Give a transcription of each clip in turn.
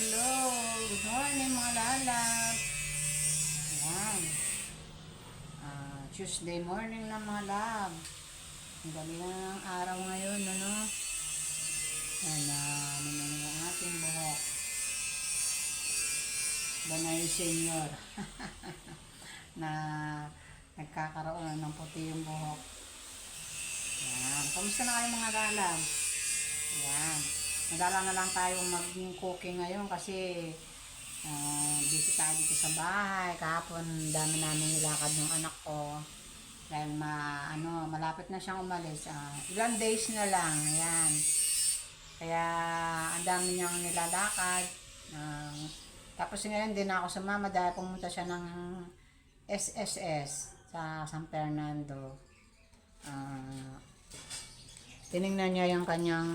Hello, good morning mga lalab. Ayan. Tuesday morning na mga lab. Ang gabi na ng araw ngayon, ano? Ayan, ano na yung ating buhok. Banay senior. Na nagkakaroon ng puti yung buhok. Ayan. Kamusta na kayo mga lalab? Ayan. Nadala na lang tayong mag-cooking ngayon kasi busy tayo dito sa bahay. Kahapon dami namin nilakad ng anak ko dahil malapit na siyang umalis. Ilang days na lang. Ayan. Kaya ang dami niyang nilalakad. Tapos ngayon din ako sumama dahil pumunta siya ng SSS sa San Fernando. Tinignan niya yung kanyang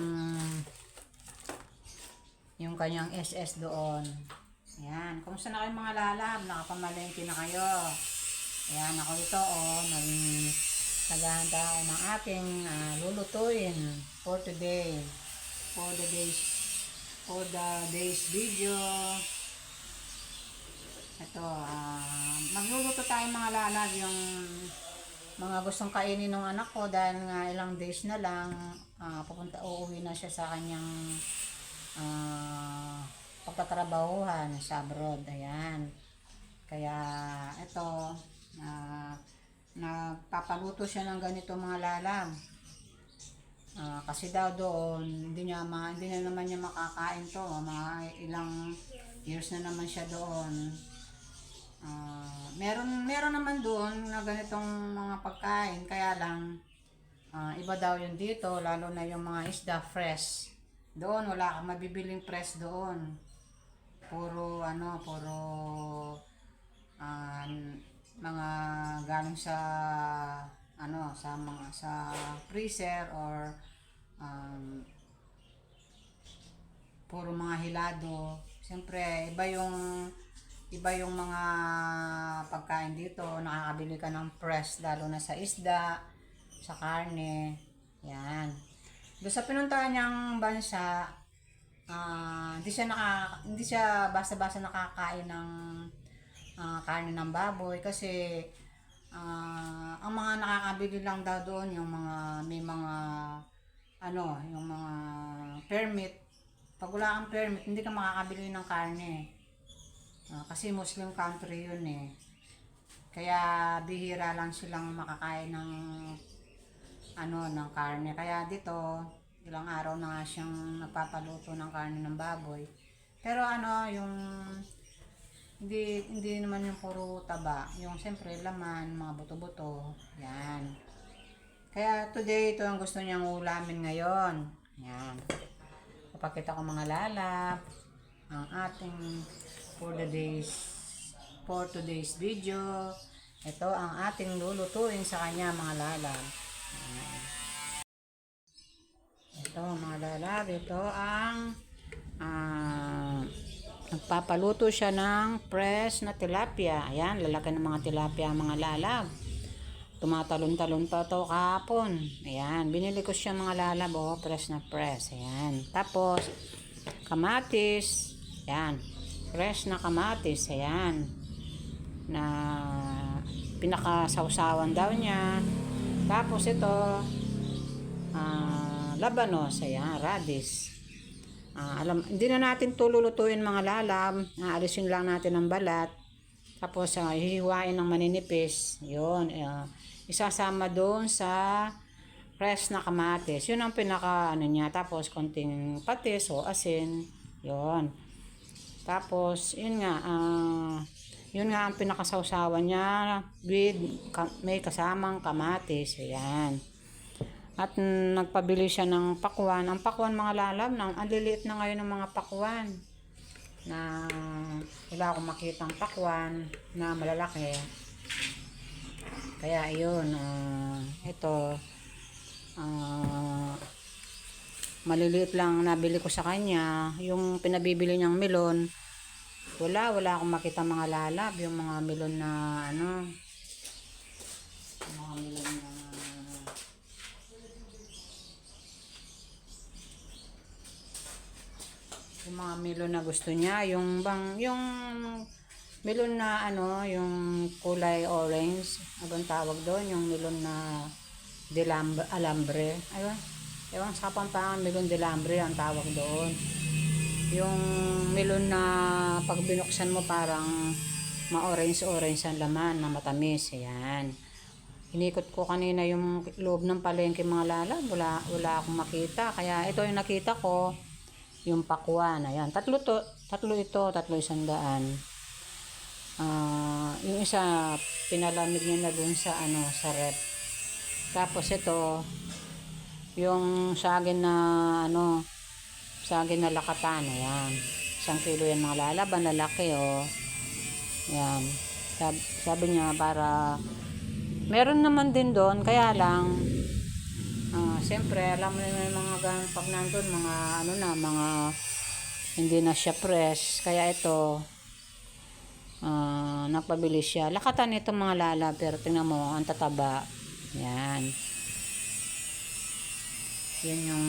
SS doon. Ayan. Kumusta na kayo mga lalab? Nakapamalengke na kayo. Ayan, ako ito, naghahanda ako ng aking lulutuin for today. For the day's video. Ito, magluluto tayo mga lalab yung mga gustong kainin ng anak ko dahil nga ilang days na lang uuwi na siya sa kanyang pagtatrabahuhan sa abroad. Ayan. Kaya ito nagpapaluto siya ng ganito mga lalang. Kasi daw doon hindi na naman niya makakain to. Mga ilang years na naman siya doon. Meron naman doon na ganitong mga pagkain, kaya lang iba daw yun dito, lalo na yung mga isda fresh. Doon wala kang mabibiling fresh doon. Puro mga galing sa sa freezer or puro mga hilado. Siyempre iba yung mga pagkain dito. Nakakabili ka ng fresh lalo na sa isda, sa karne. Yan. Doon sa pinuntahan niyang bansa, hindi siya basta-basta nakakain ng karne ng baboy kasi ang mga nakakabili lang daw doon yung may mga yung mga permit. Pag wala kang permit, hindi ka makakabili ng karne. Kasi Muslim country yun eh. Kaya bihira lang silang makakain ng ng karne. Kaya dito, ilang araw na nga siyang nagpapaluto ng karne ng baboy. Pero yung hindi naman yung puro taba. Yung siyempre laman, mga buto-buto. Yan. Kaya today, ito ang gusto niyang ulamin ngayon. Yan. Papakita ko mga lalap. Ang ating for today's video. Ito ang ating lulutuin sa kanya mga lalap. Ito mga lalab, ito ang nagpapaluto siya ng fresh na tilapia. Ayan, lalaki ng mga tilapia mga lalab. Tumatalon-talon pa ito kahapon. Ayan, binili ko siya mga lalab, fresh na fresh. Ayan, tapos kamatis. Ayan, fresh na kamatis. Ayan, na pinakasawsawan daw niya. Tapos ito labanos, ayan, radish. Hindi na natin ito lulutuin mga lalab. Alisin lang natin ang balat. Tapos hihiwain ng maninipis. Yun, isasama doon sa fresh na kamatis. Yun ang pinaka niya. Tapos konting patis o asin. Yun. Tapos yun nga ang pinakasawsawan niya with may kasamang kamatis. Ayan. At nagpabili siya ng pakwan. Ang pakwan mga lalab, ang liliit na ngayon ng mga pakwan. Na wala akong makitang pakwan na malalaki. Kaya yun, ito, maliliit lang nabili ko sa kanya. Yung pinabibili niyang melon, wala akong makita mga lalab. Yung mga melon na mga melon na Yung mga melon na gusto niya, yung melon na yung kulay orange, anong tawag doon, yung melon na alambre. Ayun. Ewan sa Kapampangan, melon delambre ang tawag doon. Yung melon na pag binuksan mo parang ma-orange-orange ang laman na matamis. Ayan. Inikot ko kanina yung loob ng palengke mga lala. Wala akong makita. Kaya ito yung nakita ko. Yung pakwan. Ayan. Tatlo ito. Tatlo 100. Yung isa pinalamig niya na dun sa sa rep. Tapos ito yung saging na saging na lakatan. Ayan. 1 kilo yan mga lala. Lalaki Ayan. Sabi niya para meron naman din doon, kaya lang siyempre alam mo yung mga pag nandun mga mga hindi na siya fresh, kaya ito nagpabili siya. Lakatan ito mga lala, pero tingnan mo ang tataba. Yan yung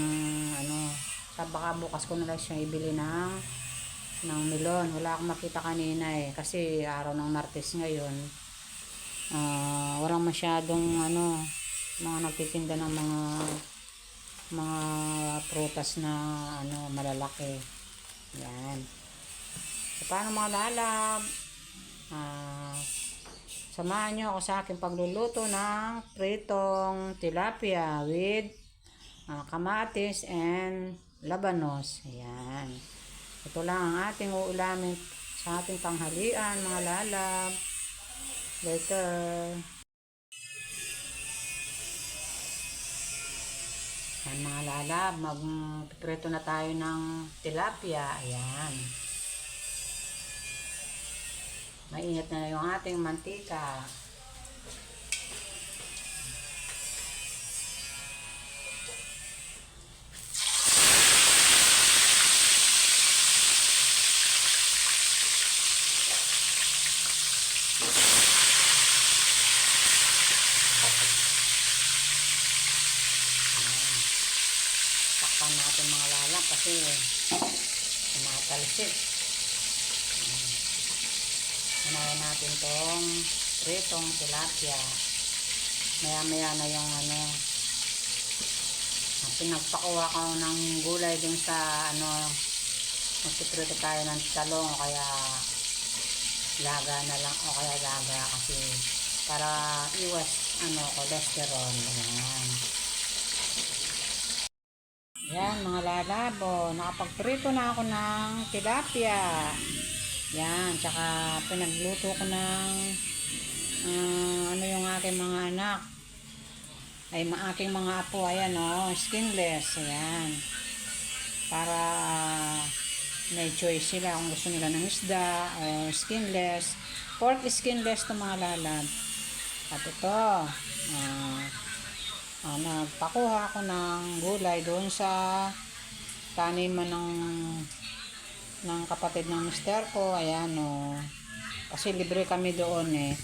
baka bukas ko na lang siya ibili ng melon. Wala akong makita kanina kasi araw ng Martes ngayon. Walang masyadong mga nagtitinda ng mga prutas na malalaki. Yan. So, paano mga lalab? Samahan nyo ako sa aking pagluluto ng pritong tilapia with kamatis and labanos. Ayan. Ito lang ang ating uulamin sa ating tanghalian mga lalab. Later. Ayan mga lalab, magpiprito na tayo ng tilapia. Ayan. Mainit na yung ating mantika. Takpan natin mga lalab kasi tumatalsik. Unahin natin tong pritong tilapia. Maya na yung pinagpakuha ko ng gulay dun sa magpiprito tayo ng talong, kaya laga na lang o kaya laga kasi para iwas cholesterol. Yan mga lalabo, nakapagprito na ako ng tilapia. Yan, tsaka pinagluto ko ng yung aking mga anak ay aking mga apo. Ayan skinless. Ayan, para may choice sila kung gusto nila ng isda o skinless. Pork skinless to mga lalab. At ito nagpakuha ako ng gulay doon sa taniman ng kapatid ng mister ko. Ayan kasi libre kami doon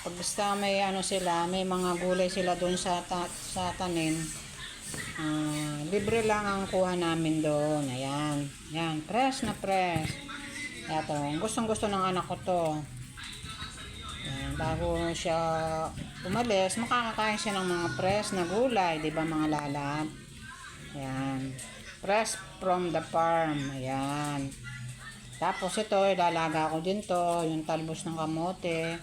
pag basta may sila, may mga gulay sila doon sa tanim, libre lang ang kuha namin doon. Ayan, yan, fresh na fresh. Ito, gustong gusto ng anak ko to. Ayan, bago siya umalis, makakakain siya ng mga fresh na gulay, di ba mga lalab? Ayan, fresh from the farm. Ayan. Tapos ito, ilalaga ko din to, yung talbos ng kamote.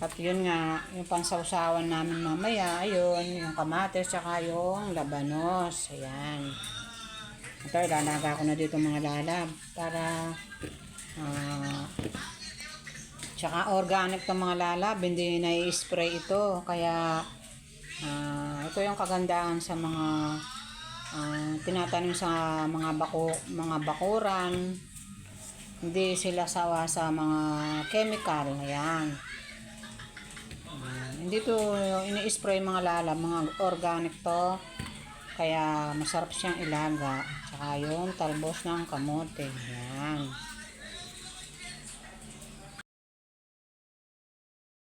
At yun nga, yung pansawsawan namin mamaya, ayun, yung kamatis, saka yung labanos. Ayan. Ito, ilalaga ko na dito mga lalab. Para, tsaka organic to mga lalab, hindi na-spray ito. Kaya, ito yung kagandahan sa mga tinatanim sa mga bakuran. Hindi sila sawa sa mga chemical. Ayan. Hindi to ini-spray mga lalab, mga organic to. Kaya masarap siyang ilaga. Tsaka yung talbos ng kamote. Ayan.